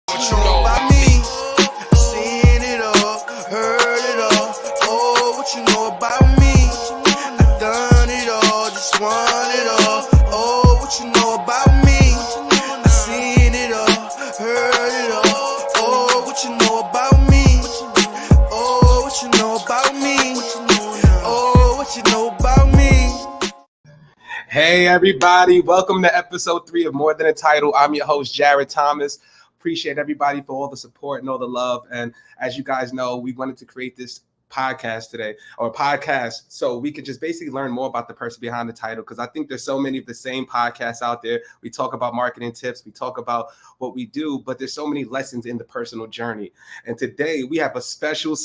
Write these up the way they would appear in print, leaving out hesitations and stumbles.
What you know about me? I seen it all, heard it all. Oh, what you know about me? I done it all, just want it all. Oh, what you know about me? I seen it all, heard it all. Oh, what you know about me? Oh, what you know about me? Oh, what you know about me? Hey everybody, welcome to episode 3 of More Than a Title. I'm your host, Jared Thomas. Appreciate everybody for all the support and all the love. And as you guys know, we wanted to create this podcast today, or podcast, so we could just basically learn more about the person behind the title, because I think there's so many of the same podcasts out there. We talk about marketing tips, we talk about what we do, but there's so many lessons in the personal journey. And today we have a special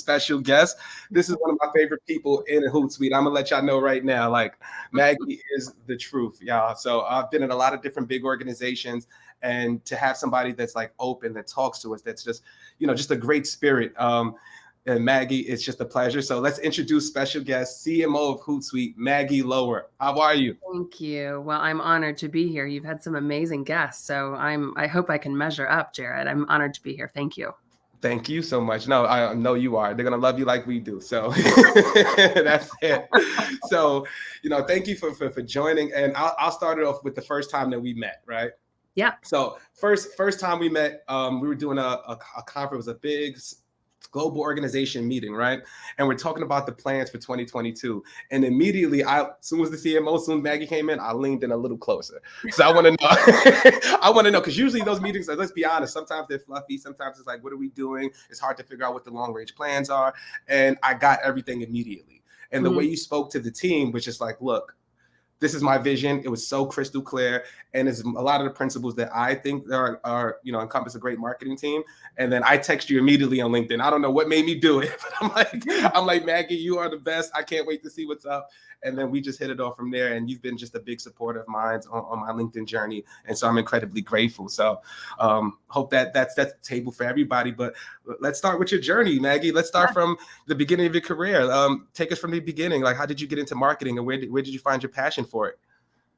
guest. This is one of my favorite people in Hootsuite. I'm gonna let y'all know right now, like, Maggie is the truth, y'all. So I've been in a lot of different big organizations, and to have somebody that's like open, that talks to us, that's just, you know, just a great spirit. And Maggie, it's just a pleasure. So let's introduce special guest, CMO of Hootsuite, Maggie Lower. How are you? Thank you. Well, I'm honored to be here. You've had some amazing guests, so I hope I can measure up, Jared. I'm honored to be here. Thank you. Thank you so much. No, I know you are. They're gonna love you like we do. So that's it. So, you know, thank you for joining. And I'll start it off with the first time that we met, right? Yeah. So first time we met, we were doing a conference, a big global organization meeting, right? And we're talking about the plans for 2022. And immediately, as soon as the CMO, soon as Maggie came in, I leaned in a little closer. So I want to know, because usually those meetings, let's be honest, sometimes they're fluffy. Sometimes it's like, what are we doing? It's hard to figure out what the long range plans are. And I got everything immediately. And the way you spoke to the team was just like, look, this is my vision. It was so crystal clear. And it's a lot of the principles that I think are encompass a great marketing team. And then I text you immediately on LinkedIn. I don't know what made me do it, but I'm like, Maggie, you are the best. I can't wait to see what's up. And then we just hit it off from there. And you've been just a big supporter of mine on my LinkedIn journey. And so I'm incredibly grateful. So hope that's the table for everybody. But let's start with your journey, Maggie. Let's start from the beginning of your career. Take us from the beginning. Like, how did you get into marketing, and where did you find your passion for it?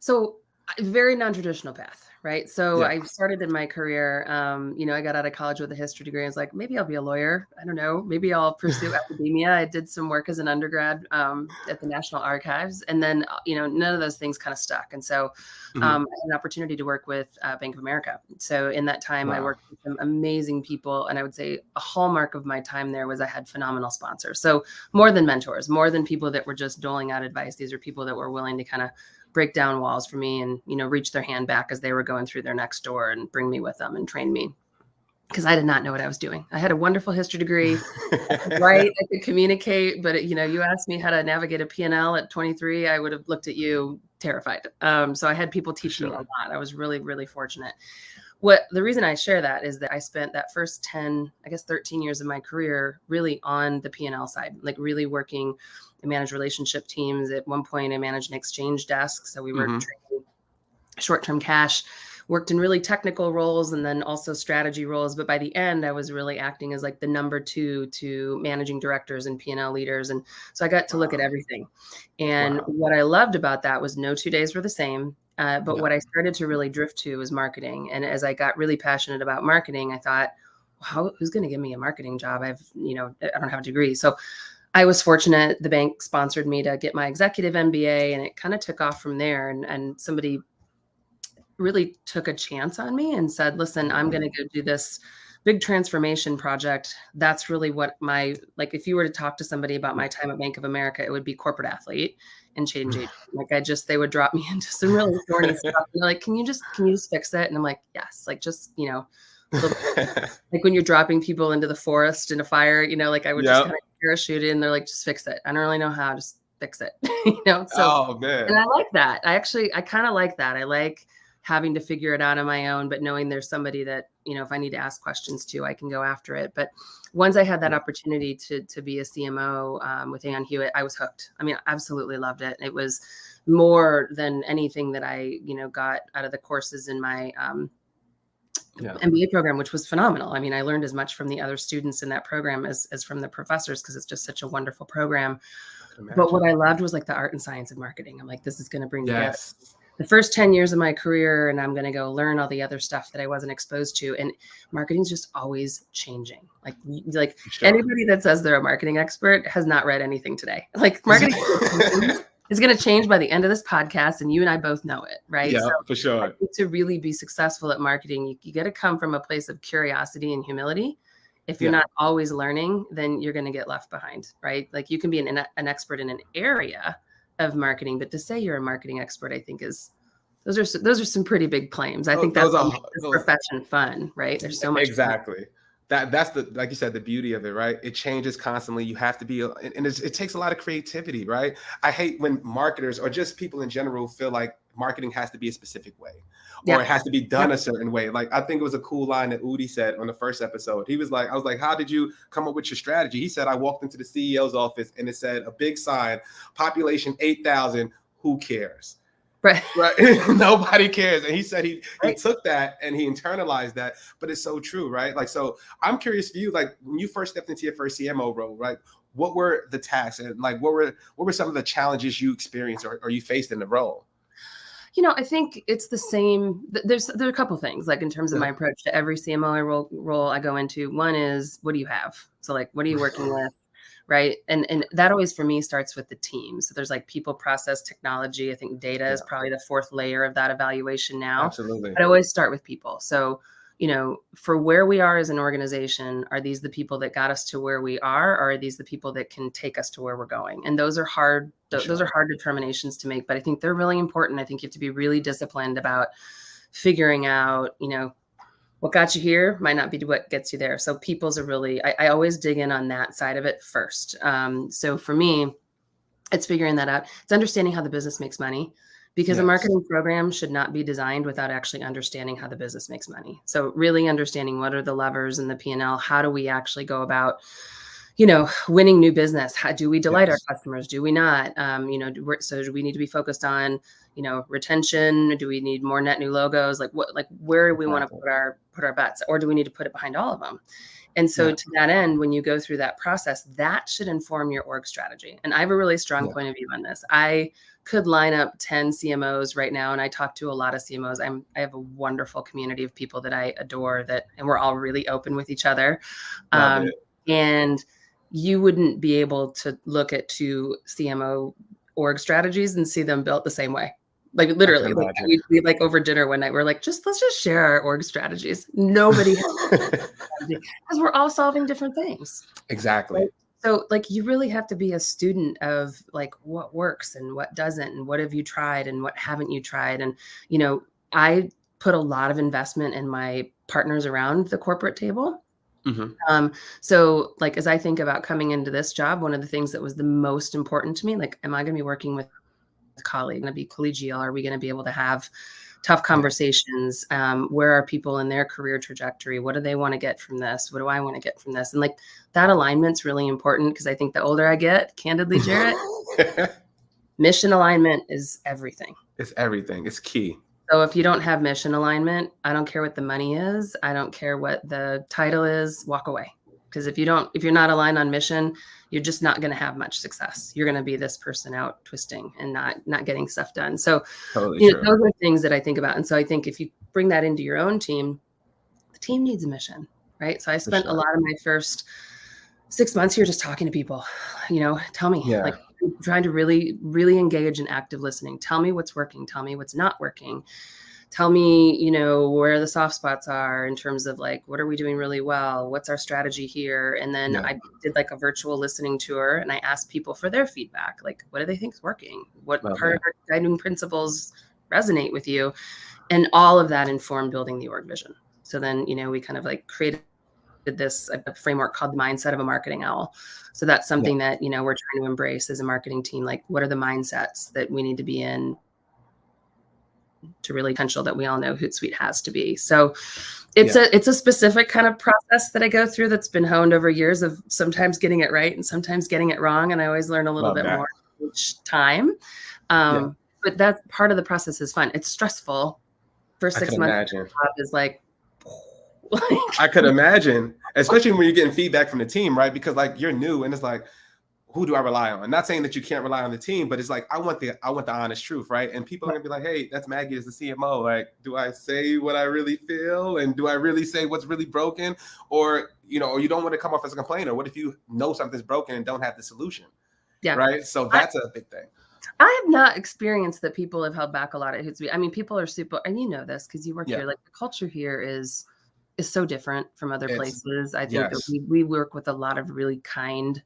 So, very non-traditional path, right? So I started in my career, I got out of college with a history degree. I was like, maybe I'll be a lawyer. I don't know. Maybe I'll pursue academia. I did some work as an undergrad at the National Archives. And then, none of those things kind of stuck. And so I had an opportunity to work with Bank of America. So in that time, I worked with some amazing people. And I would say a hallmark of my time there was I had phenomenal sponsors. So more than mentors, more than people that were just doling out advice. These are people that were willing to kind of break down walls for me and, reach their hand back as they were going through their next door and bring me with them and train me, because I did not know what I was doing. I had a wonderful history degree, right? I could communicate, but you asked me how to navigate a P&L at 23, I would have looked at you terrified. So I had people teach me a lot. I was really, really fortunate. The reason I share that is that I spent that first 13 years of my career really on the P&L side, like really working. I managed relationship teams. At one point, I managed an exchange desk. So we were trading short-term cash, worked in really technical roles and then also strategy roles. But by the end, I was really acting as like the number 2 to managing directors and P&L leaders. And so I got to look at everything. And what I loved about that was no 2 days were the same. But what I started to really drift to was marketing. And as I got really passionate about marketing, I thought, who's going to give me a marketing job? I don't have a degree. So I was fortunate. The bank sponsored me to get my executive MBA, and it kind of took off from there. And somebody really took a chance on me and said, listen, I'm going to go do this big transformation project. That's really what if you were to talk to somebody about my time at Bank of America, it would be corporate athlete and change agent. They would drop me into some really thorny stuff. And they're like, can you just fix it? And I'm like, yes, like when you're dropping people into the forest in a fire, I would just kind of parachute in. They're like, just fix it. I don't really know how, just fix it. So, and I like that. I kind of like that. I like having to figure it out on my own, but knowing there's somebody that, if I need to ask questions to, I can go after it. But once I had that opportunity to be a CMO with Ann Hewitt, I was hooked. I mean, I absolutely loved it. It was more than anything that I, got out of the courses in my MBA program, which was phenomenal. I mean, I learned as much from the other students in that program as from the professors, because it's just such a wonderful program. But what I loved was like the art and science of marketing. I'm like, this is going to bring together the first 10 years of my career, and I'm going to go learn all the other stuff that I wasn't exposed to. And marketing's just always changing. Like Sure. Anybody that says they're a marketing expert has not read anything today. Like marketing is going to change by the end of this podcast, and you and I both know it, right? Yeah, so for sure. to really be successful at marketing, you got to come from a place of curiosity and humility. If you're not always learning, then you're going to get left behind, right? Like you can be an expert in an area of marketing, but to say you're a marketing expert, I think those are some pretty big claims. I think that's what makes this profession fun, right? There's so much exactly fun. That's the, like you said, the beauty of it, right? It changes constantly. You have to be, and it takes a lot of creativity, right? I hate when marketers or just people in general feel like marketing has to be a specific way, or it has to be done a certain way. Like, I think it was a cool line that Udi said on the first episode. He was like, I was like, how did you come up with your strategy? He said, I walked into the CEO's office and it said a big sign, population 8,000, who cares? Right. Nobody cares. And he said he took that and he internalized that, but it's so true, right? Like, so I'm curious for you, like when you first stepped into your first CMO role, right? What were the tasks and like, what were some of the challenges you experienced or you faced in the role? I think it's the same. There's a couple things, like in terms of my approach to every CMO role I go into. One is, what do you have? So like, what are you working with? Right. And that always for me starts with the team. So there's like people, process, technology. I think data is probably the fourth layer of that evaluation now. Absolutely. But I always start with people. So, for where we are as an organization, are these the people that got us to where we are? Or are these the people that can take us to where we're going? And those are hard. Those are hard determinations to make, but I think they're really important. I think you have to be really disciplined about figuring out, what got you here might not be what gets you there. So people's are really, I always dig in on that side of it first. So for me, it's figuring that out. It's understanding how the business makes money, because a marketing program should not be designed without actually understanding how the business makes money. So really understanding what are the levers in the P&L, how do we actually go about, winning new business? How do we delight our customers? Do we not? So do we need to be focused on, retention? Do we need more net new logos? Where do we want to put our bets, or do we need to put it behind all of them? And so to that end, when you go through that process, that should inform your org strategy. And I have a really strong point of view on this. I could line up 10 CMOs right now, and I talk to a lot of CMOs. I have a wonderful community of people that I adore, and we're all really open with each other. And you wouldn't be able to look at two CMO org strategies and see them built the same way. Like literally, we like over dinner one night, we're like, let's just share our org strategies. Nobody has because we're all solving different things. Exactly. Right? So like, you really have to be a student of like what works and what doesn't, and what have you tried and what haven't you tried. And, I put a lot of investment in my partners around the corporate table. So like, as I think about coming into this job, one of the things that was the most important to me, like, am I going to be working with colleagues? Going to be collegial? Are we going to be able to have tough conversations? Where are people in their career trajectory? What do they want to get from this? What do I want to get from this? And like, that alignment's really important, because I think the older I get, candidly, Jarrett, mission alignment is everything. It's everything. It's key. So if you don't have mission alignment, I don't care what the money is. I don't care what the title is. Walk away. Because if you're not aligned on mission, you're just not going to have much success. You're going to be this person out twisting and not getting stuff done. So those are things that I think about. And so I think if you bring that into your own team, the team needs a mission, right? So I spent a lot of my first 6 months here just talking to people, tell me, like, trying to really, really engage in active listening. Tell me what's working. Tell me what's not working. Tell me, where the soft spots are in terms of like, what are we doing really well? What's our strategy here? And then I did like a virtual listening tour, and I asked people for their feedback. Like, what do they think is working? What part of our guiding principles resonate with you? And all of that informed building the org vision. So then, we kind of like created this framework called the mindset of a marketing owl. So that's something that, we're trying to embrace as a marketing team. Like, what are the mindsets that we need to be in to really potential that we all know Hootsuite has to be? So it's a specific kind of process that I go through that's been honed over years of sometimes getting it right and sometimes getting it wrong. And I always learn a little bit more each time. But that's part of the process is fun. It's stressful. First 6 months is like, I could imagine, especially when you're getting feedback from the team, right? Because like, you're new and it's like, who do I rely on? Not saying that you can't rely on the team, but it's like, I want the honest truth, right? And people are gonna be like, hey, that's Maggie as the CMO. Like, do I say what I really feel? And do I really say what's really broken? Or, or you don't want to come off as a complainer. What if you know something's broken and don't have the solution? Yeah. Right. So that's a big thing. I have not experienced that people have held back a lot at Hootsuite. I mean, people are super, and you know this because you work here, like the culture here is so different from other places. I think that we work with a lot of really kind,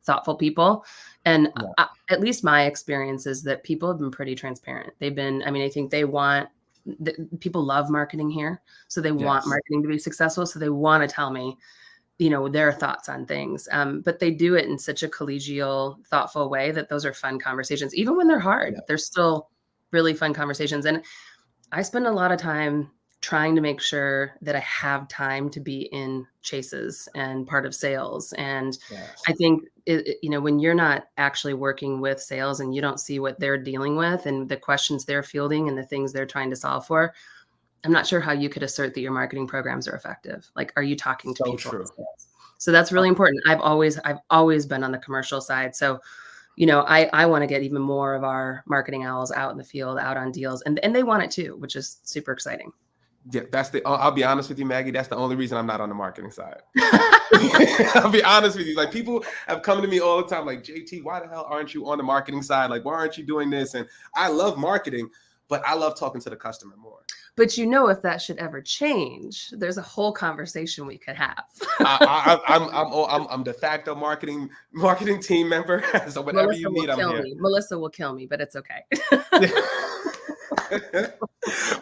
thoughtful people. And at least my experience is that people have been pretty transparent. They've been, I mean, I think people love marketing here. So they want marketing to be successful. So they want to tell me, their thoughts on things. But they do it in such a collegial, thoughtful way that those are fun conversations. Even when they're hard, they're still really fun conversations. And I spend a lot of time trying to make sure that I have time to be in chases and part of sales. And I think, when you're not actually working with sales and you don't see what they're dealing with and the questions they're fielding and the things they're trying to solve for, I'm not sure how you could assert that your marketing programs are effective. Like, are you talking to people? True. So that's really important. I've always been on the commercial side. So, I want to get even more of our marketing owls out in the field, out on deals, and they want it too, which is super exciting. Yeah, I'll be honest with you, Maggie. That's the only reason I'm not on the marketing side. I'll be honest with you. Like, people have come to me all the time, like, JT, why the hell aren't you on the marketing side? Like, why aren't you doing this? And I love marketing, but I love talking to the customer more. But if that should ever change, there's a whole conversation we could have. I'm de facto marketing team member. So whatever you need, I'm here. Melissa will kill me, but it's okay.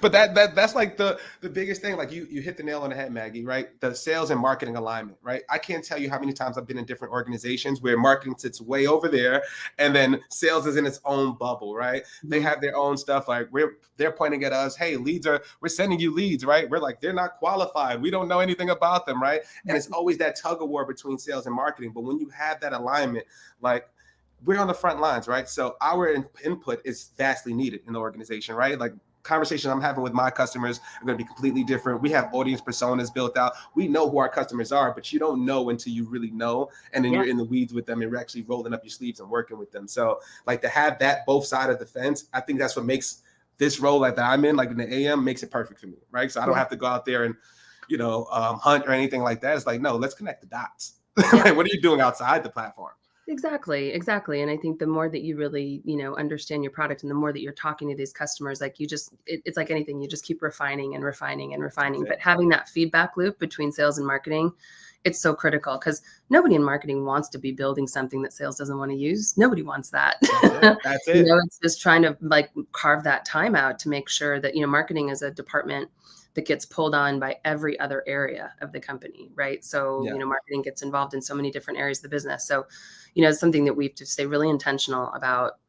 But that's like the biggest thing. Like, you hit the nail on the head, Maggie, right? The sales and marketing alignment, right? I can't tell you how many times I've been in different organizations where marketing sits way over there and then sales is in its own bubble, right? They have their own stuff. Like, they're pointing at us, hey, we're sending you leads, right? We're like, they're not qualified. We don't know anything about them, right? And it's always that tug of war between sales and marketing. But when you have that alignment, like, we're on the front lines, right? So our input is vastly needed in the organization, right? Like, conversations I'm having with my customers are going to be completely different. We have audience personas built out. We know who our customers are, but you don't know until you really know. And then you're in the weeds with them and you're actually rolling up your sleeves and working with them. So, like, to have that both sides of the fence, I think that's what makes this role that I'm in, like in the AM, makes it perfect for me, right? So I don't have to go out there and, hunt or anything like that. It's like, no, let's connect the dots. Like, what are you doing outside the platform? Exactly. And I think the more that you really, understand your product and the more that you're talking to these customers, like, it's like anything, you just keep refining and refining and refining. But having that feedback loop between sales and marketing, it's so critical because nobody in marketing wants to be building something that sales doesn't want to use. Nobody wants that. That's it. It's just trying to like carve that time out to make sure that, marketing is a department that gets pulled on by every other area of the company, right? So, marketing gets involved in so many different areas of the business. So, it's something that we have to stay really intentional about.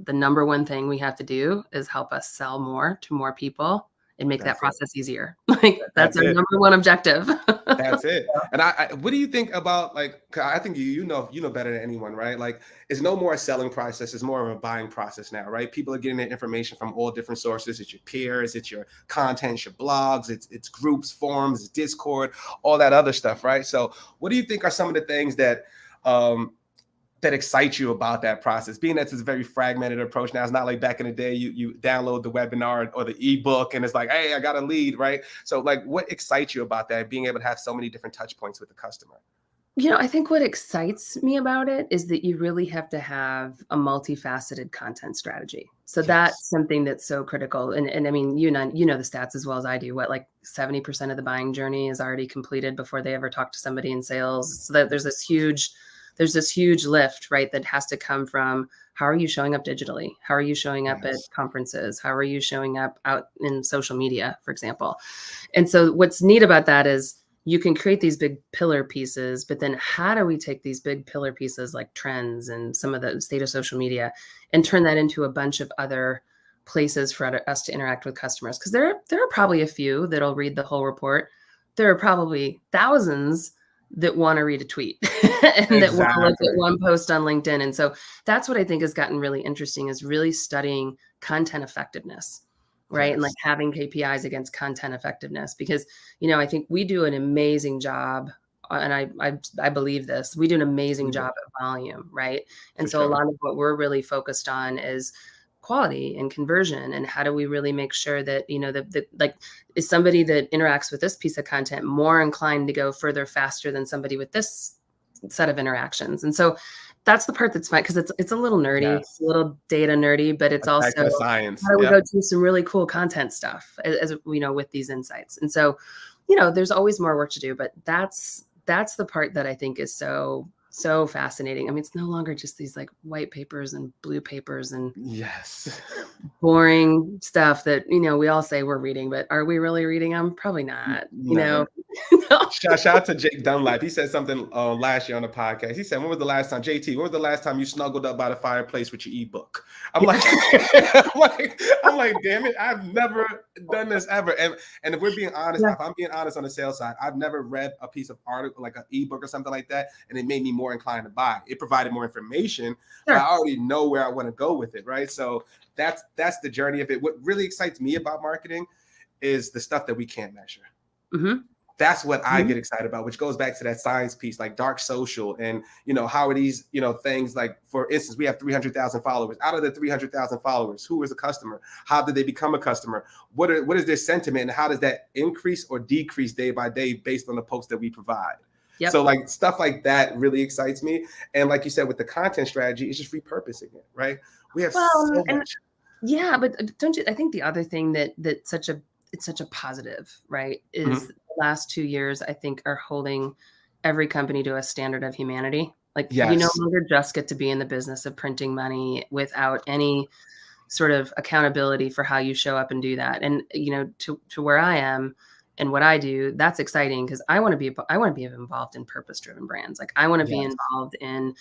The number one thing we have to do is help us sell more to more people and make that process easier. Like, that's our number one objective. That's it. And I what do you think about, like, I think you know better than anyone, right? Like, it's no more a selling process, it's more of a buying process now, right? People are getting their information from all different sources. It's your peers, it's your content, it's your blogs, it's groups, forums, it's Discord, all that other stuff, right? So what do you think are some of the things that that excite you about that process, being that it's a very fragmented approach now? It's not like back in the day, you download the webinar or the ebook and it's like, hey, I got a lead, right? So, like, what excites you about that, being able to have so many different touch points with the customer? I think what excites me about it is that you really have to have a multifaceted content strategy. So that's something that's so critical. And I mean, you know the stats as well as I do. What, like 70% of the buying journey is already completed before they ever talk to somebody in sales. So that there's this huge lift, right, that has to come from how are you showing up digitally? How are you showing up at conferences? How are you showing up out in social media, for example? And so what's neat about that is you can create these big pillar pieces, but then how do we take these big pillar pieces like trends and some of the state of social media and turn that into a bunch of other places for us to interact with customers? Because there are probably a few that'll read the whole report. There are probably thousands that want to read a tweet and that want to look at one post on LinkedIn. And so that's what I think has gotten really interesting, is really studying content effectiveness, right? And like having KPIs against content effectiveness, because, I think we do an amazing job and I believe this, we do an amazing job at volume, right? And so a lot of what we're really focused on is quality and conversion, and how do we really make sure that, you know, like, is somebody that interacts with this piece of content more inclined to go further faster than somebody with this set of interactions? And so that's the part that's fun, because it's a little nerdy, it's a little data nerdy, but it's also science. How do we go do some really cool content stuff, as you know, with these insights. And so, you know, there's always more work to do, but that's the part that I think is so fascinating. I mean, it's no longer just these like white papers and blue papers and boring stuff that, you know, we all say we're reading, but are we really reading them? Probably not. You know. Shout out to Jake Dunlap. He said something last year on the podcast. He said, when was the last time, JT, when was the last time you snuggled up by the fireplace with your ebook? I'm like, I'm like, damn it, I've never done this ever. And if we're being honest, if I'm being honest on the sales side, I've never read a piece of article, like an ebook or something like that, and it made me more inclined to buy. It provided more information. But I already know where I want to go with it, right? So that's the journey of it. What really excites me about marketing is the stuff that we can't measure. That's what I get excited about, which goes back to that science piece, like dark social, and, you know, how are these, you know, things, like, for instance, we have 300,000 followers. Out of the 300,000 followers, who is a customer? How did they become a customer? What is their sentiment, and how does that increase or decrease day by day based on the posts that we provide? So like stuff like that really excites me. And like you said, with the content strategy, it's just repurposing it, right? We have so much. Yeah, but don't you? I think the other thing it's such a positive, right, is the last 2 years, I think, are holding every company to a standard of humanity. Like, you no longer just get to be in the business of printing money without any sort of accountability for how you show up and do that. And, you know, to where I am and what I do, that's exciting, because I want to be involved in purpose-driven brands. Like, I want to be involved in,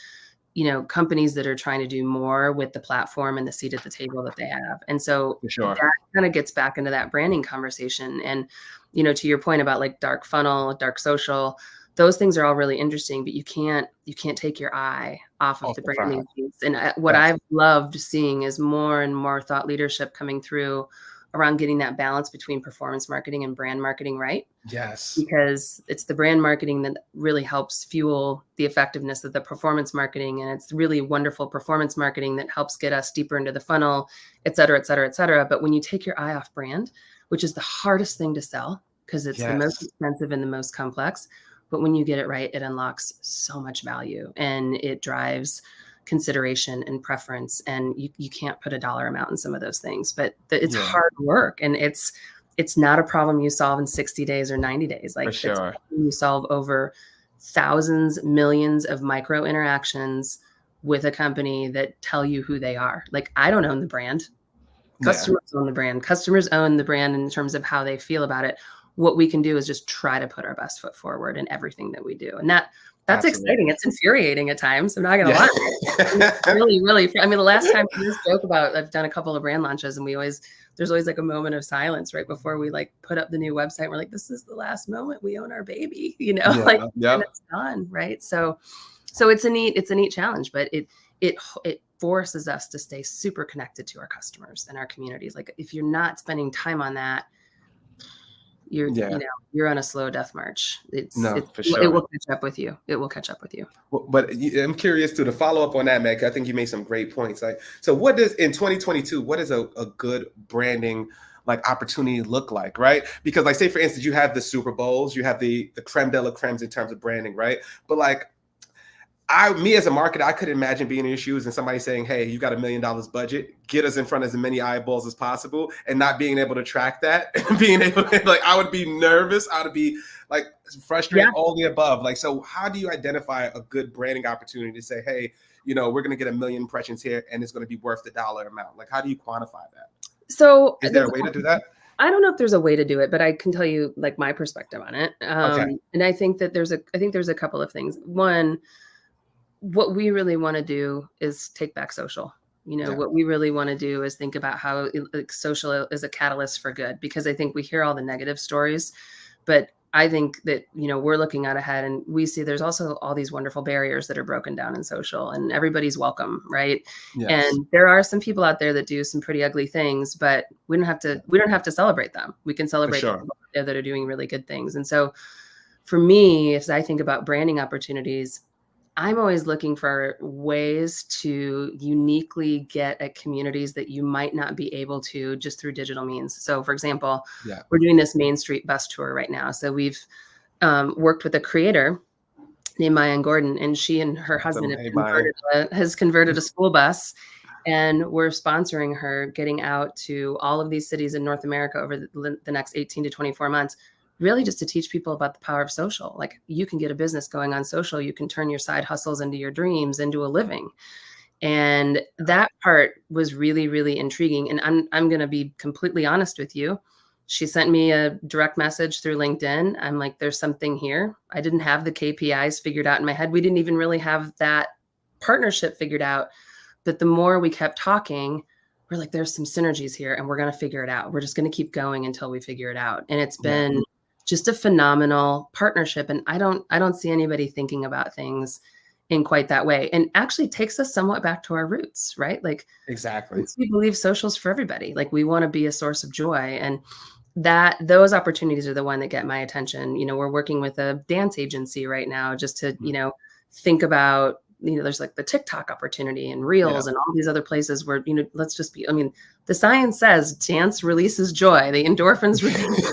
you know, companies that are trying to do more with the platform and the seat at the table that they have. And so that kind of gets back into that branding conversation. And, you know, to your point about like dark funnel, dark social, those things are all really interesting, but you can't take your eye off of the branding piece. And what I've loved seeing is more and more thought leadership coming through around getting that balance between performance marketing and brand marketing, right? Because it's the brand marketing that really helps fuel the effectiveness of the performance marketing. And it's really wonderful performance marketing that helps get us deeper into the funnel, et cetera, et cetera, et cetera. But when you take your eye off brand, which is the hardest thing to sell, because it's the most expensive and the most complex, but when you get it right, it unlocks so much value, and it drives consideration and preference. And you can't put a dollar amount in some of those things, but it's hard work, and it's not a problem you solve in 60 days or 90 days. Like, you solve over thousands, millions of micro interactions with a company that tell you who they are. Like, I don't own the brand. Customers own the brand. Customers own the brand in terms of how they feel about it. What we can do is just try to put our best foot forward in everything that we do. And that's exciting. It's infuriating at times. I'm not going to lie. It's really, really, I mean, the last time we spoke about, I've done a couple of brand launches, and there's always like a moment of silence right before we like put up the new website. We're like, this is the last moment we own our baby, you know, and it's done. Right. So it's a neat challenge, but it forces us to stay super connected to our customers and our communities. Like, if you're not spending time on that, you're on a slow death march. It will catch up with you. It will catch up with you. But I'm curious to follow up on that, Meg. I think you made some great points. Like, so what does in 2022, what does a good branding like opportunity look like, right? Because like, say for instance, you have the Super Bowls, you have the creme de la cremes in terms of branding, right? But like, me as a marketer, I could imagine being in your shoes and somebody saying, hey, you got $1 million budget, get us in front of as many eyeballs as possible, and not being able to track that, and being able to, like, I would be nervous, I would be like frustrated, all the above. Like, so how do you identify a good branding opportunity to say, hey, you know, we're going to get 1 million impressions here and it's going to be worth the dollar amount? Like, how do you quantify that? So is there a way to do that? I don't know if there's a way to do it, but I can tell you like my perspective on it. And I think that there's a couple of things. One, what we really want to do is take back social. You know, what we really want to do is think about how social is a catalyst for good, because I think we hear all the negative stories, but I think that, you know, we're looking out ahead and we see there's also all these wonderful barriers that are broken down in social, and everybody's welcome, right? And there are some people out there that do some pretty ugly things, but we don't have to celebrate them. We can celebrate people out there that are doing really good things. And so for me, as I think about branding opportunities, I'm always looking for ways to uniquely get at communities that you might not be able to just through digital means. So for example, we're doing this Main Street bus tour right now. So we've worked with a creator named Maya Gordon, and she and her husband has converted a school bus, and we're sponsoring her getting out to all of these cities in North America over the next 18 to 24 months, really just to teach people about the power of social. Like, you can get a business going on social. You can turn your side hustles into your dreams, into a living. And that part was really, really intriguing. And I'm going to be completely honest with you. She sent me a direct message through LinkedIn. I'm like, there's something here. I didn't have the KPIs figured out in my head. We didn't even really have that partnership figured out. But the more we kept talking, we're like, there's some synergies here, and we're going to figure it out. We're just going to keep going until we figure it out. And it's been just a phenomenal partnership. And I don't see anybody thinking about things in quite that way. And actually takes us somewhat back to our roots, right? Like, exactly. We believe social's for everybody. Like, we want to be a source of joy. And those opportunities are the one that get my attention. You know, we're working with a dance agency right now just to, you know, think about, you know, there's like the TikTok opportunity and Reels and all these other places where, you know, let's just be, I mean, the science says dance releases joy, the endorphins release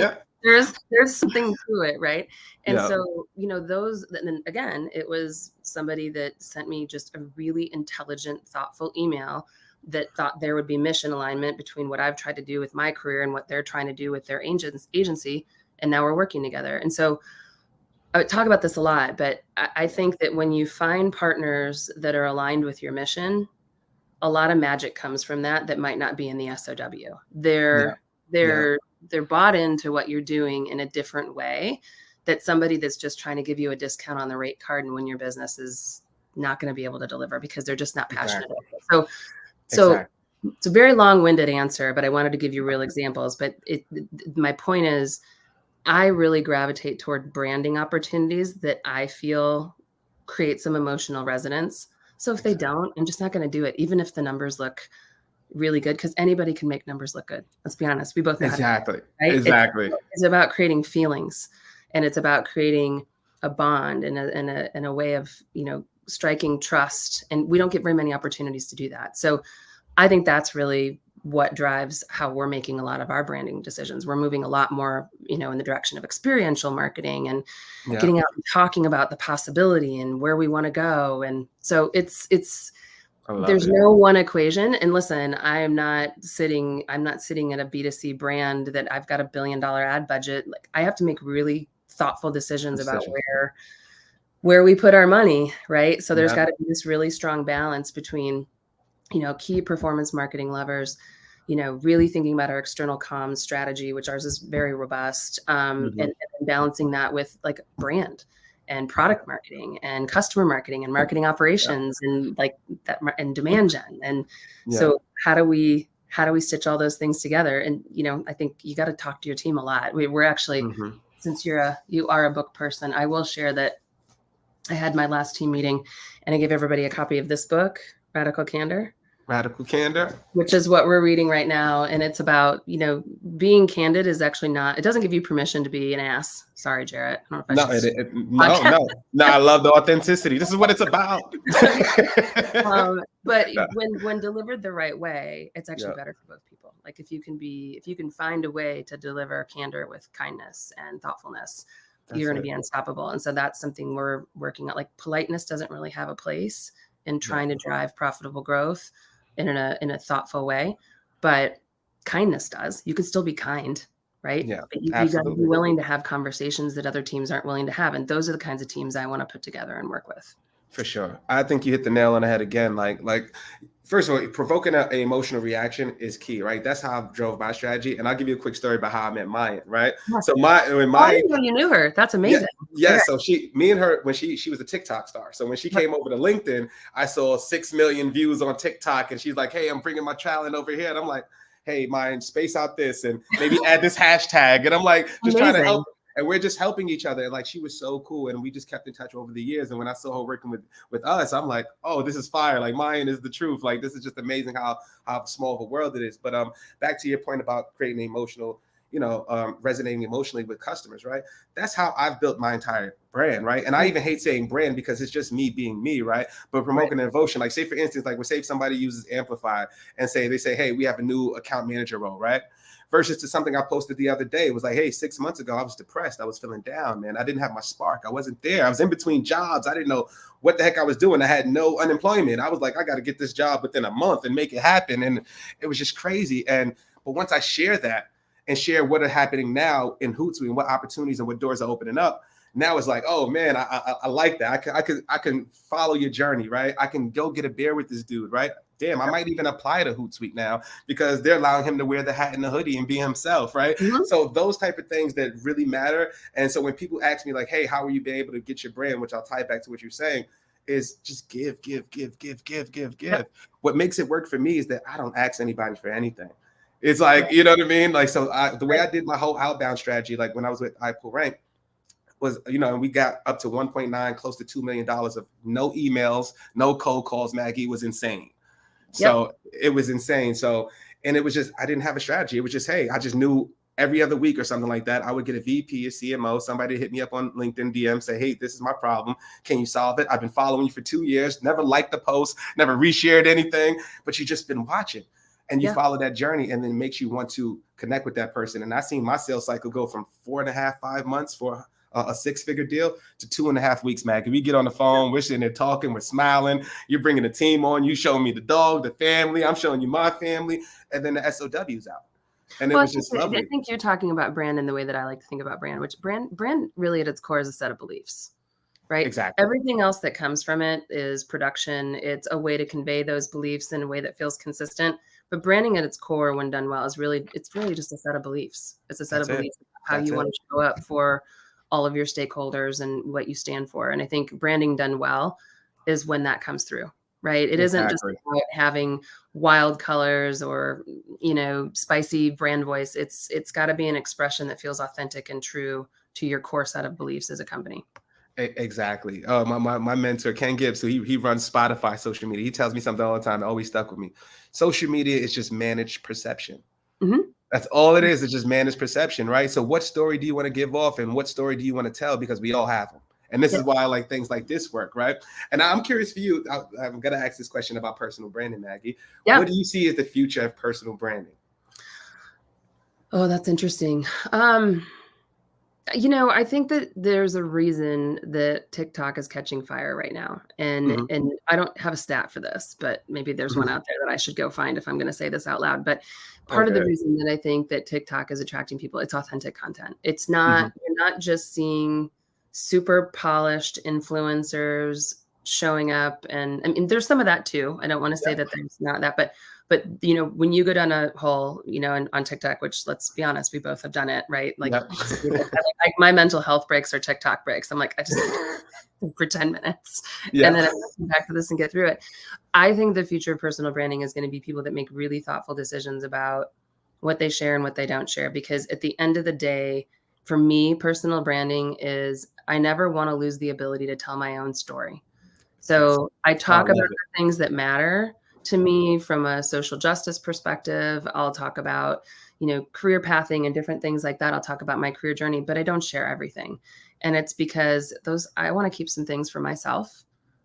joy. There's something to it, right? And so, you know, and then again, it was somebody that sent me just a really intelligent, thoughtful email that thought there would be mission alignment between what I've tried to do with my career and what they're trying to do with their agency. And now we're working together. And so I talk about this a lot, but I think that when you find partners that are aligned with your mission, a lot of magic comes from that might not be in the SOW. They're bought into what you're doing in a different way that somebody that's just trying to give you a discount on the rate card and win your business is not going to be able to deliver because they're just not passionate about it. So it's a very long-winded answer, but I wanted to give you real examples. But my point is, I really gravitate toward branding opportunities that I feel create some emotional resonance. So if they don't, I'm just not going to do it, even if the numbers look really good, because anybody can make numbers look good. Let's be honest. We both know how to do it, right? Exactly. It's about creating feelings, and it's about creating a bond and a way of, you know, striking trust. And we don't get very many opportunities to do that. So I think that's really what drives how we're making a lot of our branding decisions. We're moving a lot more, you know, in the direction of experiential marketing and getting out and talking about the possibility and where we want to go. And so there's no one equation. And listen, I'm not sitting at a B2C brand that I've got $1 billion ad budget. Like, I have to make really thoughtful decisions about where we put our money, right? So there's got to be this really strong balance between, you know, key performance marketing levers, you know, really thinking about our external comms strategy, which ours is very robust, and balancing that with like brand and product marketing and customer marketing and marketing operations and like that and demand gen. And so how do we stitch all those things together? And, you know, I think you got to talk to your team a lot. We're actually, since you are a book person, I will share that I had my last team meeting and I gave everybody a copy of this book, Radical Candor, which is what we're reading right now. And it's about, you know, being candid is actually not, it doesn't give you permission to be an ass. Sorry, Jarrett. I don't know if No, I love the authenticity. This is what it's about. But when delivered the right way, it's actually better for both people. Like, if you can find a way to deliver candor with kindness and thoughtfulness, you're going to be unstoppable. And so that's something we're working on. Like, politeness doesn't really have a place in trying to drive profitable growth in a thoughtful way, but kindness does. You can still be kind, right? Yeah, but you got to be willing to have conversations that other teams aren't willing to have. And those are the kinds of teams I want to put together and work with. For sure. I think you hit the nail on the head again. Like first of all, provoking an emotional reaction is key, right? That's how I drove my strategy. And I'll give you a quick story about how I met Maya, right? So I didn't know you knew her. That's amazing. Yeah. So me and her, when she was a TikTok star. So when she came over to LinkedIn, I saw 6 million views on TikTok, and she's like, "Hey, I'm bringing my talent over here." And I'm like, "Hey, Maya, space out this and maybe add this hashtag." And I'm like, just trying to help. And we're just helping each other. And like, she was so cool. And we just kept in touch over the years. And when I saw her working with us, I'm like, oh, this is fire. Like, Mayan is the truth. Like, this is just amazing how small of a world it is. But back to your point about creating emotional, resonating emotionally with customers, right? That's how I've built my entire brand, right? And I even hate saying brand because it's just me being me, right? But promoting an devotion, like say for instance, like say if somebody uses Amplify and they say, hey, we have a new account manager role, right? Versus to something I posted the other day. It was like, hey, 6 months ago, I was depressed. I was feeling down, man. I didn't have my spark. I wasn't there. I was in between jobs. I didn't know what the heck I was doing. I had no unemployment. I was like, I got to get this job within a month and make it happen. And it was just crazy. But once I share that and share what are happening now in Hootsuite and what opportunities and what doors are opening up, now it's like, oh man, I like that. I can follow your journey, right? I can go get a beer with this dude, right? Damn, I might even apply to Hootsuite now because they're allowing him to wear the hat and the hoodie and be himself, right? Mm-hmm. So those type of things that really matter. And so when people ask me like, hey, how are you being able to get your brand, which I'll tie back to what you're saying, is just give. Yep. What makes it work for me is that I don't ask anybody for anything. It's like, you know what I mean? Like, so the way I did my whole outbound strategy, like when I was with iPull Rank, was, and we got up to 1.9, close to $2 million of no emails, no cold calls. Maggie, was insane. So it was insane. So, and it was just, I didn't have a strategy. It was just, hey, I just knew every other week or something like that, I would get a VP, a CMO, somebody hit me up on LinkedIn DM, say, hey, this is my problem. Can you solve it? I've been following you for 2 years, never liked the post, never reshared anything, but you've just been watching. And you follow that journey, and then it makes you want to connect with that person. And I seen my sales cycle go from 4.5, 5 months for a 6-figure deal to 2.5 weeks, Maggie. We get on the phone, we're sitting there talking, we're smiling. You're bringing the team on, you showing me the dog, the family. I'm showing you my family, and then the SOW's out. And it was just lovely. I think you're talking about brand in the way that I like to think about brand, which brand really at its core is a set of beliefs, right? Exactly. Everything else that comes from it is production. It's a way to convey those beliefs in a way that feels consistent. But branding at its core, when done well, it's really just a set of beliefs. It's a set of beliefs how you want to show up for all of your stakeholders and what you stand for. And I think branding done well is when that comes through, right? It isn't just about having wild colors or, spicy brand voice. It's got to be an expression that feels authentic and true to your core set of beliefs as a company. Exactly. My mentor, Ken Gibbs, so he runs Spotify social media. He tells me something all the time that always stuck with me. Social media is just managed perception. Mm-hmm. That's all it is. It's just managed perception, right? So what story do you want to give off and what story do you want to tell? Because we all have them. And this is why I like things like this work, right? And I'm curious for you. I'm going to ask this question about personal branding, Maggie. Yeah. What do you see as the future of personal branding? Oh, that's interesting. I think that there's a reason that TikTok is catching fire right now. And and I don't have a stat for this, but maybe there's one out there that I should go find if I'm going to say this out loud. But part of the reason that I think that TikTok is attracting people, it's authentic content. It's not, you're not just seeing super polished influencers showing up. And I mean, there's some of that too. I don't want to say that there's not that, but when you go down a hole, on TikTok, which let's be honest, we both have done it, right? Like, like my mental health breaks are TikTok breaks. I'm like, I just for 10 minutes and then I come back to this and get through it. I think the future of personal branding is going to be people that make really thoughtful decisions about what they share and what they don't share. Because at the end of the day, for me, personal branding is, I never want to lose the ability to tell my own story. So I talk about the things that matter to me from a social justice perspective. I'll talk about, career pathing and different things like that. I'll talk about my career journey, but I don't share everything. And it's because I want to keep some things for myself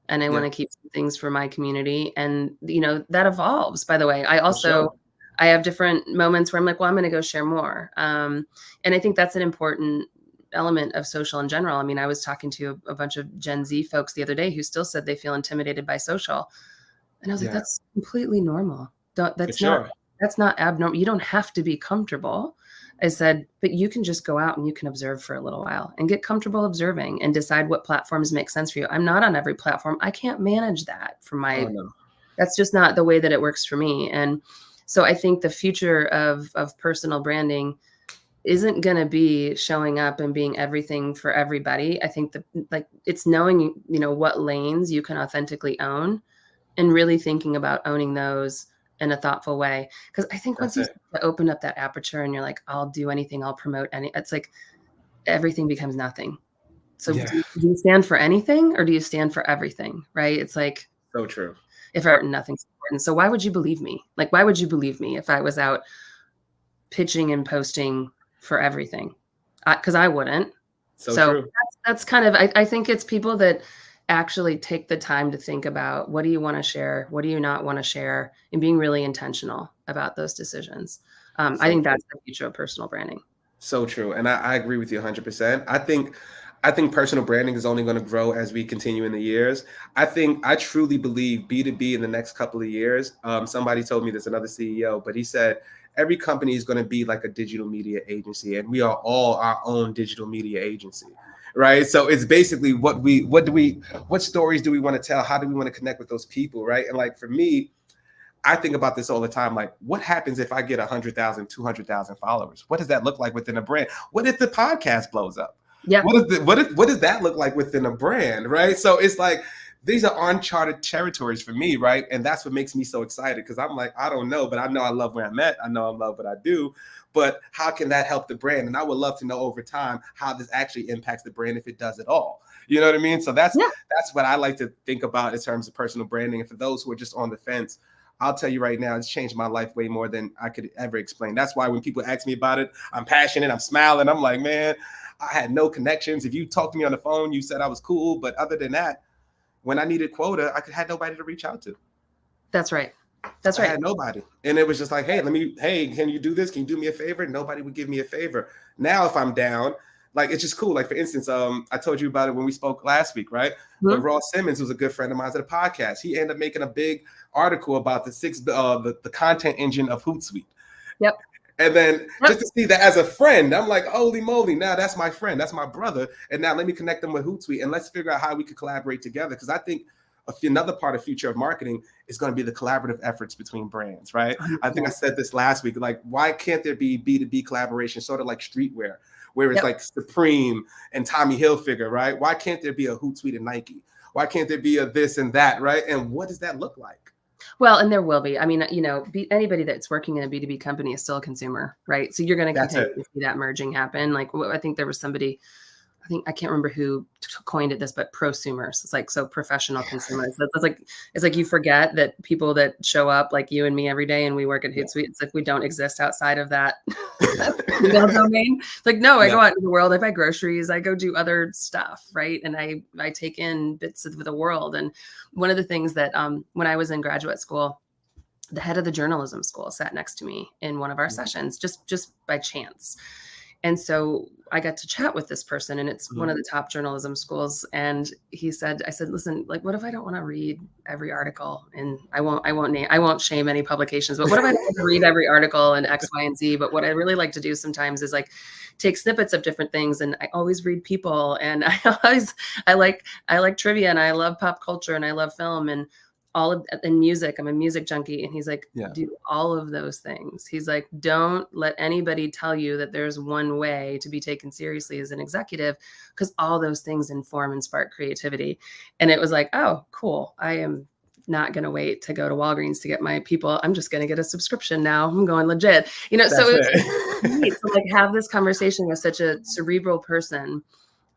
and I want to keep some things for my community. And, that evolves, by the way. I have different moments where I'm like, well, I'm going to go share more. And I think that's an important element of social in general. I mean, I was talking to a bunch of Gen Z folks the other day who still said they feel intimidated by social. And I was like, that's completely normal. That's not abnormal. You don't have to be comfortable. I said, but you can just go out and you can observe for a little while and get comfortable observing and decide what platforms make sense for you. I'm not on every platform. I can't manage that for that's just not the way that it works for me. And so I think the future of personal branding isn't going to be showing up and being everything for everybody. I think it's knowing, what lanes you can authentically own and really thinking about owning those in a thoughtful way. Because I think once you open up that aperture and you're like, I'll do anything, I'll promote it's like everything becomes nothing. So do you stand for anything or do you stand for everything? Right? It's like so true. If nothing's important. So why would you believe me? Like, why would you believe me if I was out pitching and posting for everything, because I wouldn't. So true. That's kind of, I think it's people that actually take the time to think about, what do you want to share? What do you not want to share? And being really intentional about those decisions. I think that's the future of personal branding. So true. And I agree with you 100%. I think personal branding is only going to grow as we continue in the years. I truly believe B2B in the next couple of years. Somebody told me this, another CEO, but he said every company is going to be like a digital media agency, and we are all our own digital media agency. Right. So it's basically what stories do we want to tell? How do we want to connect with those people? Right. And like for me, I think about this all the time. Like, what happens if I get 100,000, 200,000 followers? What does that look like within a brand? What if the podcast blows up? Yeah. What does that look like within a brand? Right. So it's like, these are uncharted territories for me. Right. And that's what makes me so excited, because I'm like, I don't know, but I know I love where I'm at. I know I love what I do. But how can that help the brand? And I would love to know over time how this actually impacts the brand, if it does at all. You know what I mean? So that's what I like to think about in terms of personal branding. And for those who are just on the fence, I'll tell you right now, it's changed my life way more than I could ever explain. That's why when people ask me about it, I'm passionate, I'm smiling. I'm like, man, I had no connections. If you talked to me on the phone, you said I was cool. But other than that, when I needed quota, I had nobody to reach out to. That's right. I had nobody. And it was just like, hey, can you do this? Can you do me a favor? Nobody would give me a favor. Now, if I'm down, like, it's just cool. Like, for instance, I told you about it when we spoke last week, right? Mm-hmm. But Ross Simmons was a good friend of mine at a podcast. He ended up making a big article about the content engine of Hootsuite. Yep. And then just to see that as a friend, I'm like, holy moly, now that's my friend. That's my brother. And now let me connect them with Hootsuite, and let's figure out how we could collaborate together. Because I think another part of future of marketing is going to be the collaborative efforts between brands, right? I think I said this last week, like, why can't there be B2B collaboration, sort of like streetwear, where it's like Supreme and Tommy Hilfiger, right? Why can't there be a Hootsuite and Nike? Why can't there be a this and that, right? And what does that look like? Well, and there will be. I mean, anybody that's working in a B2B company is still a consumer, right? So you're going to continue to see that merging happen. Like, I think there was somebody, I can't remember who coined it this, but prosumers. It's like, so professional consumers. It's like you forget that people that show up like you and me every day and we work at Hootsuite, it's like we don't exist outside of that domain. It's like, no, I go out into the world, I buy groceries, I go do other stuff, right? And I take in bits of the world. And one of the things that when I was in graduate school, the head of the journalism school sat next to me in one of our sessions, just by chance. And so I got to chat with this person, and it's one of the top journalism schools. And I said, listen, like, what if I don't want to read every article? And I won't shame any publications, but what if I don't want to read every article and X, Y, and Z? But what I really like to do sometimes is like take snippets of different things. And I always read people, and I like trivia, and I love pop culture, and I love film, and and music. I'm a music junkie. And he's like, do all of those things. He's like, don't let anybody tell you that there's one way to be taken seriously as an executive, because all those things inform and spark creativity. And it was like, oh, cool. I am not going to wait to go to Walgreens to get my people. I'm just going to get a subscription now. I'm going legit, so it was neat to like have this conversation with such a cerebral person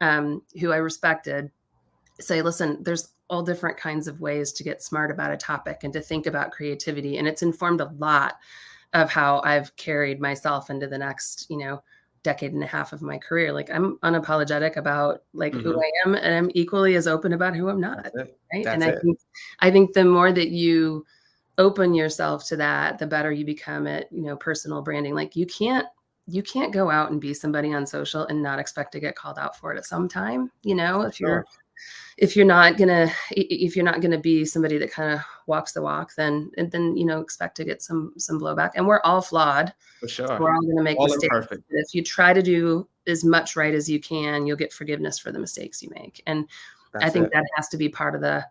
who I respected. Say, listen, there's all different kinds of ways to get smart about a topic and to think about creativity. And it's informed a lot of how I've carried myself into the next, decade and a half of my career. Like, I'm unapologetic about like who I am, and I'm equally as open about who I'm not. Right. And I think the more that you open yourself to that, the better you become at, personal branding. Like, you can't go out and be somebody on social and not expect to get called out for it at some time, if you're not gonna be somebody that kind of walks the walk, then expect to get some blowback. And we're all flawed. For sure. We're all gonna make mistakes. Imperfect. If you try to do as much right as you can, you'll get forgiveness for the mistakes you make. And I think that has to be part of the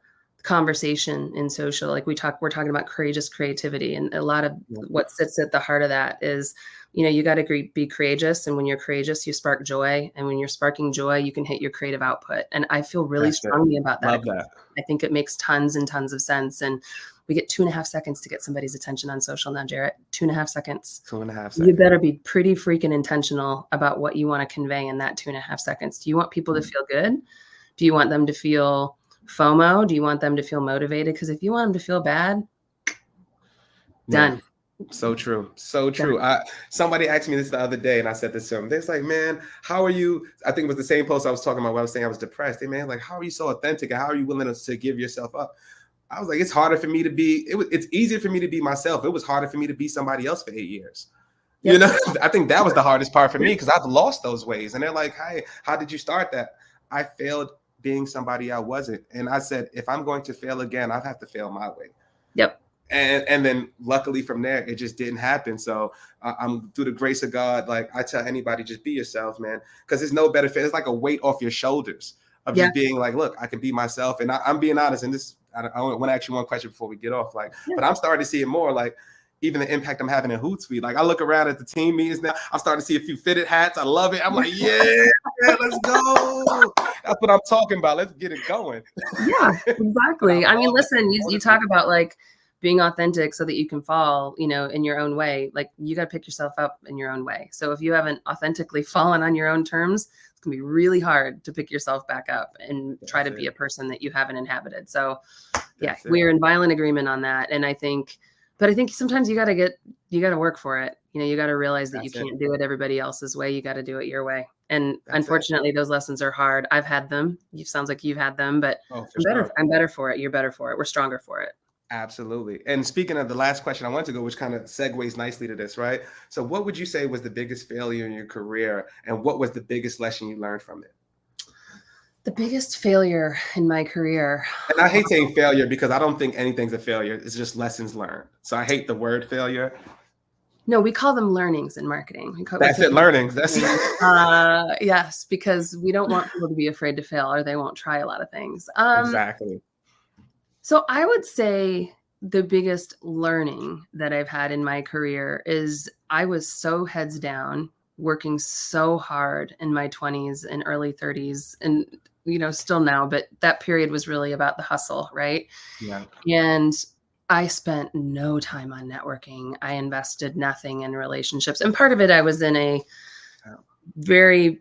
conversation in social. Like, we're talking about courageous creativity, and a lot of what sits at the heart of that is, you got to be courageous. And when you're courageous, you spark joy. And when you're sparking joy, you can hit your creative output. And I feel really strongly about that. Love that. I think it makes tons and tons of sense. And we get 2.5 seconds to get somebody's attention on social now, Jarrett. 2.5 seconds. 2.5 seconds. You better be pretty freaking intentional about what you want to convey in that 2.5 seconds. Do you want people to feel good? Do you want them to feel FOMO? Do you want them to feel motivated? Because if you want them to feel bad, done. So true. So true. Somebody asked me this the other day and I said this to them. They're like, man, how are you? I think it was the same post I was talking about where I was saying I was depressed. Hey, man, like, how are you so authentic and how are you willing to give yourself up? I was like, it's harder for me to be, it's easier for me to be myself. It was harder for me to be somebody else for 8 years. Yep. You know, I think that was the hardest part for me because I've lost those ways. And they're like, hey, how did you start that? I failed being somebody I wasn't. And I said, if I'm going to fail again, I have to fail my way. Yep. And then luckily from there, it just didn't happen. So I'm through the grace of God, like I tell anybody, just be yourself, man, because there's no better fit. It's like a weight off your shoulders of just being like, look, I can be myself. And I'm being honest. And this, I want to ask you one question before we get off. Like, but I'm starting to see it more like even the impact I'm having in Hootsuite. Like I look around at the team meetings now, I'm starting to see a few fitted hats. I love it. I'm like, yeah, let's go. That's what I'm talking about. Let's get it going. Yeah, exactly. I mean, listen, you talk about like being authentic so that you can fall, you know, in your own way. Like you got to pick yourself up in your own way. So if you haven't authentically fallen on your own terms, it's gonna be really hard to pick yourself back up and try to be a person that you haven't inhabited. So we're in violent agreement on that. And I think sometimes you got to work for it. You know, you got to realize that you can't do it everybody else's way. You got to do it your way. And unfortunately, those lessons are hard. I've had them. It sounds like you've had them, but I'm better for it. You're better for it. We're stronger for it. Absolutely. And speaking of the last question I want to go, which kind of segues nicely to this, right? So what would you say was the biggest failure in your career and what was the biggest lesson you learned from it? The biggest failure in my career. And I hate saying failure because I don't think anything's a failure. It's just lessons learned. So I hate the word failure. No, we call them learnings in marketing. That's it, learnings. That's yes, because we don't want people to be afraid to fail or they won't try a lot of things. Exactly. So I would say the biggest learning that I've had in my career is I was so heads down, working so hard in my 20s and early 30s and, you know, still now, but that period was really about the hustle, right? Yeah. And I spent no time on networking. I invested nothing in relationships. And part of it, I was in a very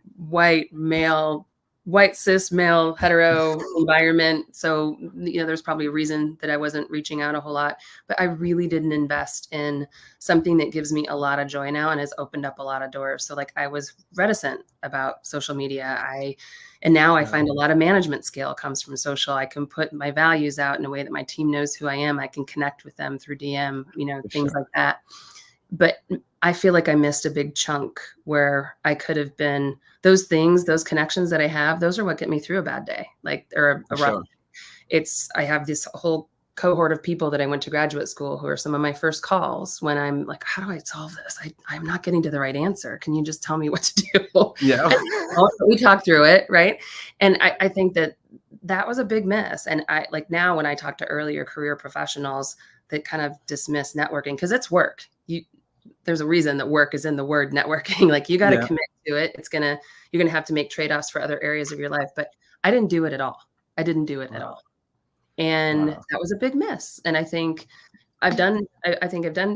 white cis male hetero environment. So, you know, there's probably a reason that I wasn't reaching out a whole lot, but I really didn't invest in something that gives me a lot of joy now and has opened up a lot of doors. So like I was reticent about social media. And now I find a lot of management scale comes from social. I can put my values out in a way that my team knows who I am. I can connect with them through DM, you know, things like that. But I feel like I missed a big chunk where I could have been those things, those connections that I have, those are what get me through a bad day, like, or a rough. I have this whole cohort of people that I went to graduate school who are some of my first calls when I'm like, how do I solve this? I'm not getting to the right answer. Can you just tell me what to do? Yeah. We talk through it. Right. And I think that was a big miss. And I like now when I talk to earlier career professionals that kind of dismiss networking because it's work. There's a reason that work is in the word networking. Like you got to commit to it. You're going to have to make trade-offs for other areas of your life, but I didn't do it at all. At all. And that was a big miss. And I think I've done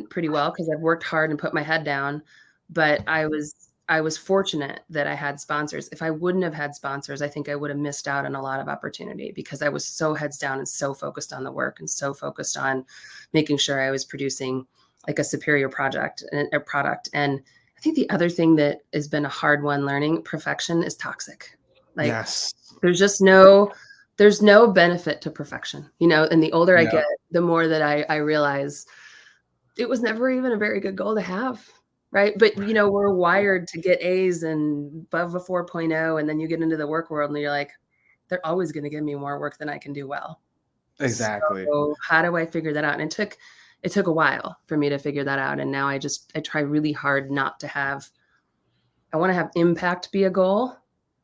pretty well because I've worked hard and put my head down, but I was fortunate that I had sponsors. If I wouldn't have had sponsors, I think I would have missed out on a lot of opportunity because I was so heads down and so focused on the work and so focused on making sure I was producing like a superior product. And I think the other thing that has been a hard one learning, perfection is toxic. Like there's no benefit to perfection, you know, and the older I get, the more that I realize it was never even a very good goal to have. Right. But, you know, we're wired to get A's and above a 4.0. And then you get into the work world and you're like, they're always going to give me more work than I can do well. Exactly. So how do I figure that out? And it took a while for me to figure that out. And now I try really hard not to I want to have impact be a goal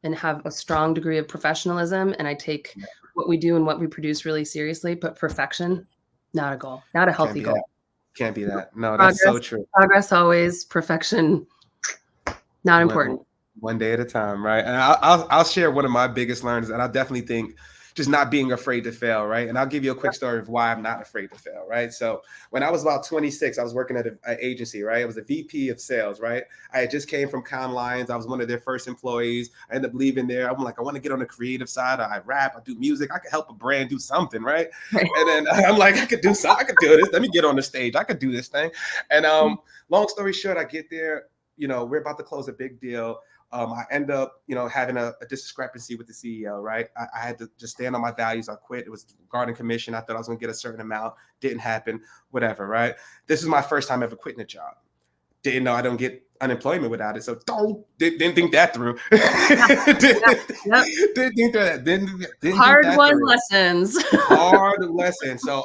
and have a strong degree of professionalism. And I take what we do and what we produce really seriously, but perfection, not a goal, not a healthy goal. Can't be that. No, that's so true. Progress always, perfection, not important. One day at a time, right? And I'll share one of my biggest learnings, and I definitely think just not being afraid to fail, right? And I'll give you a quick story of why I'm not afraid to fail, right? So when I was about 26, I was working at an agency, right? I was a VP of sales, right? I had just came from Con Lions. I was one of their first employees. I ended up leaving there. I'm like, I want to get on the creative side. I rap, I do music. I could help a brand do something, right? And then I'm like, I could do something. I could do this. Let me get on the stage. I could do this thing. And long story short, I get there, we're about to close a big deal. I end up, having a discrepancy with the CEO, right? I had to just stand on my values. I quit. It was regarding commission. I thought I was going to get a certain amount. Didn't happen, whatever, right? This is my first time ever quitting a job. Didn't know I don't get unemployment without it. So didn't think that through. Didn't think that. Didn't hard won lessons. Hard lesson. So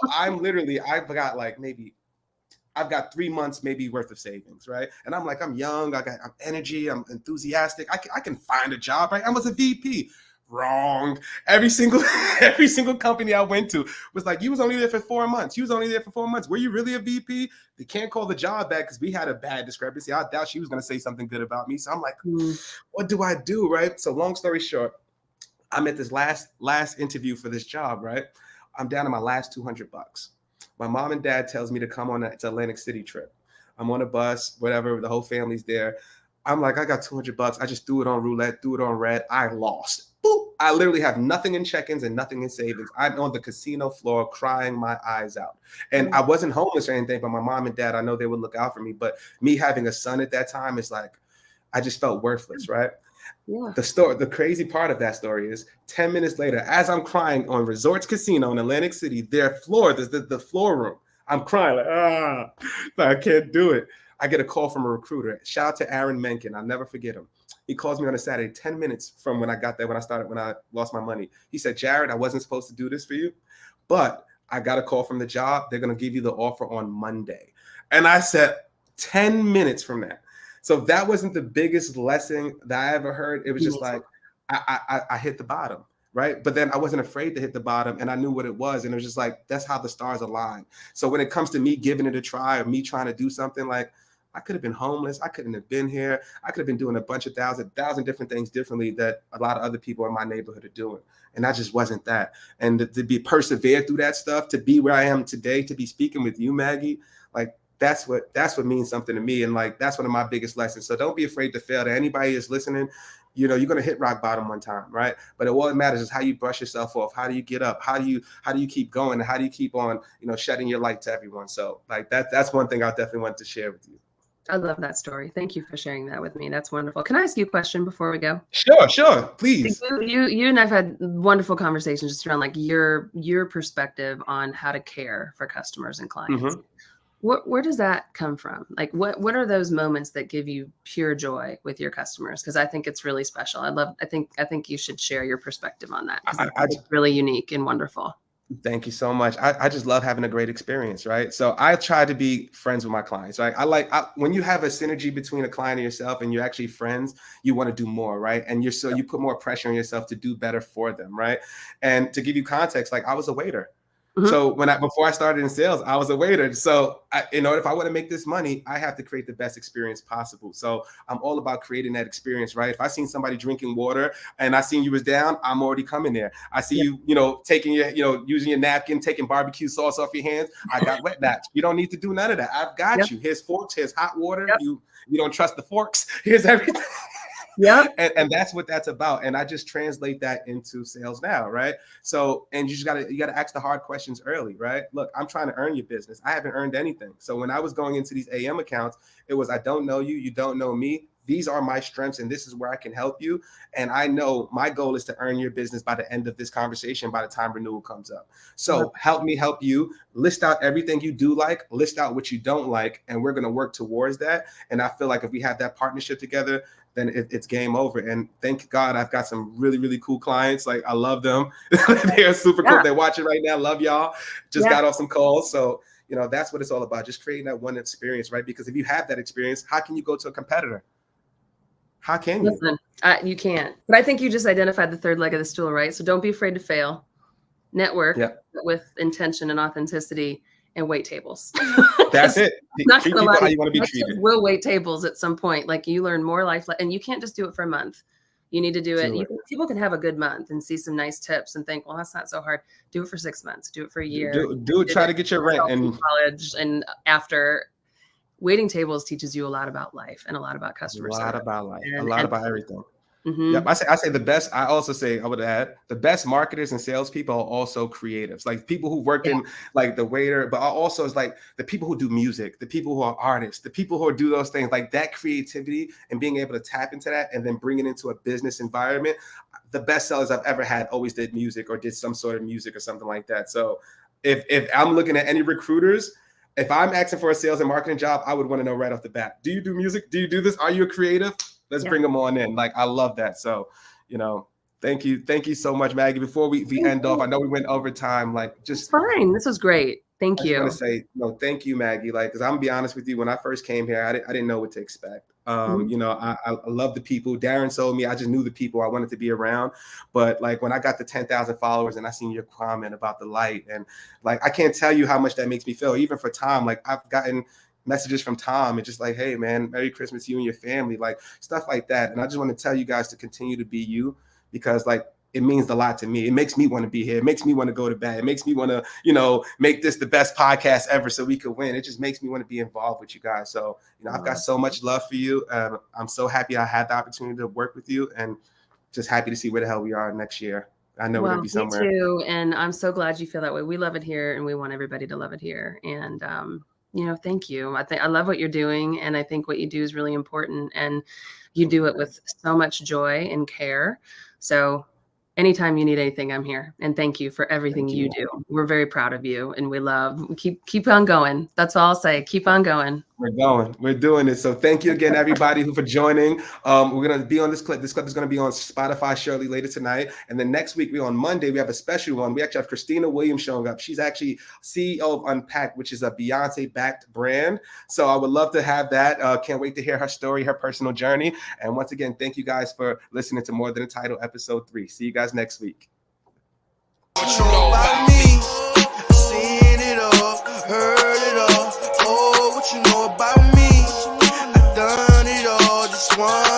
I've got 3 months maybe worth of savings, right? And I'm like, I'm young, I'm energy, I'm enthusiastic. I can find a job, right? I was a VP. Wrong. Every single company I went to was like, you was only there for 4 months. You was only there for 4 months. Were you really a VP? They can't call the job back because we had a bad discrepancy. I doubt she was going to say something good about me. So I'm like, what do I do, right? So long story short, I'm at this last interview for this job, right? I'm down to my last $200. My mom and dad tells me to come on an Atlantic City trip. I'm on a bus, whatever, the whole family's there. I'm like, I got $200. I just threw it on roulette, threw it on red. I lost. Boop. I literally have nothing in check-ins and nothing in savings. I'm on the casino floor crying my eyes out. And I wasn't homeless or anything, but my mom and dad, I know they would look out for me. But me having a son at that time is like, I just felt worthless, right? Yeah. The crazy part of that story is 10 minutes later, as I'm crying on Resorts Casino in Atlantic City, their floor, the floor room, I'm crying like, I can't do it. I get a call from a recruiter. Shout out to Aaron Menken. I'll never forget him. He calls me on a Saturday, 10 minutes from when I got there, when I lost my money. He said, Jared, I wasn't supposed to do this for you, but I got a call from the job. They're going to give you the offer on Monday. And I said, 10 minutes from that. So that wasn't the biggest lesson that I ever heard. It was just like, I hit the bottom, right? But then I wasn't afraid to hit the bottom, and I knew what it was. And it was just like, that's how the stars align. So when it comes to me giving it a try or me trying to do something, like, I could have been homeless. I couldn't have been here. I could have been doing a bunch of thousand different things differently that a lot of other people in my neighborhood are doing. And I just wasn't that. And to be persevere through that stuff, to be where I am today, to be speaking with you, Maggie, like, that's what means something to me. And like, that's one of my biggest lessons. So don't be afraid to fail. To anybody who's listening, you're going to hit rock bottom one time, right? But all that matters is how you brush yourself off. How do you get up? How do you keep going? And how do you keep on, shedding your light to everyone? So like that's one thing I definitely want to share with you. I love that story. Thank you for sharing that with me. That's wonderful. Can I ask you a question before we go? Sure. Please. You and I've had wonderful conversations just around like your perspective on how to care for customers and clients. Mm-hmm. Where does that come from? Like, what are those moments that give you pure joy with your customers? Because I think it's really special. I think you should share your perspective on that. It's really unique and wonderful. Thank you so much. I just love having a great experience, right? So I try to be friends with my clients, right? When you have a synergy between a client and yourself and you're actually friends, you want to do more, right? And you put more pressure on yourself to do better for them, right? And to give you context, like I was a waiter. Mm-hmm. So before I started in sales, I was a waiter. So if I want to make this money, I have to create the best experience possible. So I'm all about creating that experience, right? If I seen somebody drinking water and I seen you was down, I'm already coming there. I see you, taking your, using your napkin, taking barbecue sauce off your hands. I got wet naps. You don't need to do none of that. I've got you. Here's forks. Here's hot water. You don't trust the forks. Here's everything. Yeah. And that's what that's about. And I just translate that into sales now, right? So, and you gotta ask the hard questions early, right? Look, I'm trying to earn your business. I haven't earned anything. So when I was going into these AM accounts, it was, I don't know you, you don't know me. These are my strengths and this is where I can help you. And I know my goal is to earn your business by the end of this conversation, by the time renewal comes up. So help me help you. List out everything you do like, list out what you don't like, and we're going to work towards that. And I feel like if we have that partnership together, then it's game over. And thank God I've got some really, really cool clients. Like I love them. They're super cool. They're watching right now. Love y'all. Just got off some calls. So, that's what it's all about. Just creating that one experience, right? Because if you have that experience, how can you go to a competitor? How can you? Listen, you can't. But I think you just identified the third leg of the stool, right? So don't be afraid to fail. Network with intention and authenticity, and wait tables. That's it. Not treat people how you want to be treated. We'll wait tables at some point. Like you learn more life, and you can't just do it for a month. You need to do it. People can have a good month and see some nice tips and think, well, that's not so hard. Do it for 6 months. Do it for a year. Do it. Try to get your rent and college. And after, waiting tables teaches you a lot about life and a lot about customer service. A lot about life. A lot about everything. Mm-hmm. Yep. I say the best. I would add the best marketers and salespeople are also creatives, like people who work in like the waiter, but also it's like the people who do music, the people who are artists, the people who do those things, like that creativity and being able to tap into that and then bring it into a business environment. The best sellers I've ever had always did music or did some sort of music or something like that. So if I'm looking at any recruiters, if I'm asking for a sales and marketing job, I would want to know right off the bat, do you do music? Do you do this? Are you a creative? Let's bring them on in. Like, I love that. So, thank you. Thank you so much, Maggie. Before we end off, I know we went over time, like just fine. This was great. Thank you. I want to say, thank you, Maggie. Like, cause I'm gonna be honest with you, when I first came here, I didn't know what to expect. I love the people. Darren told me, I just knew the people I wanted to be around. But like when I got the 10,000 followers and I seen your comment about the light, and like, I can't tell you how much that makes me feel. Even for Tom, like I've gotten messages from Tom and just like, hey man, Merry Christmas to you and your family, like stuff like that. And I just want to tell you guys to continue to be you, because like it means a lot to me. It makes me want to be here. It makes me want to go to bed. It makes me want to, make this the best podcast ever so we could win. It just makes me want to be involved with you guys. So, I've got so much love for you. I'm so happy I had the opportunity to work with you, and just happy to see where the hell we are next year. I know we're going to be somewhere. Me too. And I'm so glad you feel that way. We love it here and we want everybody to love it here. And, thank you. I love what you're doing. And I think what you do is really important, and you do it with so much joy and care. So anytime you need anything, I'm here. And thank you for everything you do. We're very proud of you, and we keep on going. That's all I'll say. Keep on going. We're doing it. So thank you again, everybody for joining. We're going to be on this clip. This clip is going to be on Spotify shortly later tonight. And then next week, on Monday, we have a special one. We actually have Christina Williams showing up. She's actually CEO of Unpacked, which is a Beyonce-backed brand. So I would love to have that. Can't wait to hear her story, her personal journey. And once again, thank you guys for listening to More Than a Title, episode 3. See you guys next week. What you know about me? Seen it all, heard it all. Oh, what you know about me? I done it all, just one.